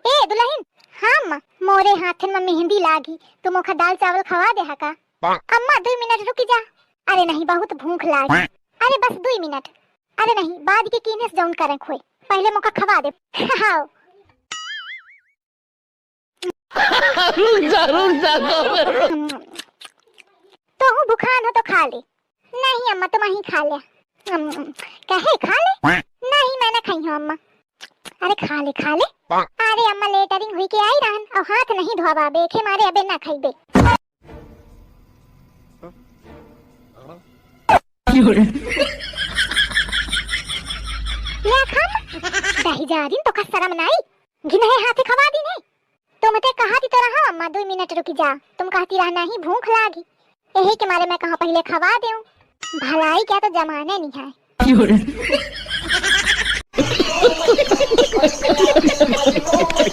ए दुल्हन, हाँ अम्मा, मोरे हाथन में मेहंदी लागी, तुम ओखा दाल चावल खवा दे हका। अम्मा 2 मिनट रुकी जा। अरे नहीं, बहुत भूख लागी। अरे बस 2 मिनट। अरे नहीं, बाद के कीने से जौन करे खोए, पहले मोका खवा दे। हाँ तो हूँ भूखान हो तो खा ले। नहीं अम्मा, तुम ही खा ले। कहे खा ले? नहीं मैं ना खाई हूँ अम्मा। अरे खा ले खा ले। अरे अम्मा लेटरिंग हुई के आई रहन और हाथ नहीं धोवा बेखे मारे अबे ना खाई बे। ले खा दही जा दिन तो का शर्म नहीं, गिनहे हाथे खवा दी नहीं। तो मते कहा थी तो रहा अम्मा 2 मिनट रुकी जा, तुम कहती रहा नहीं भूख लागी, यही के मारे मैं कहा पहले खवा दूं। भलाई क्या तो जमाने नहीं है।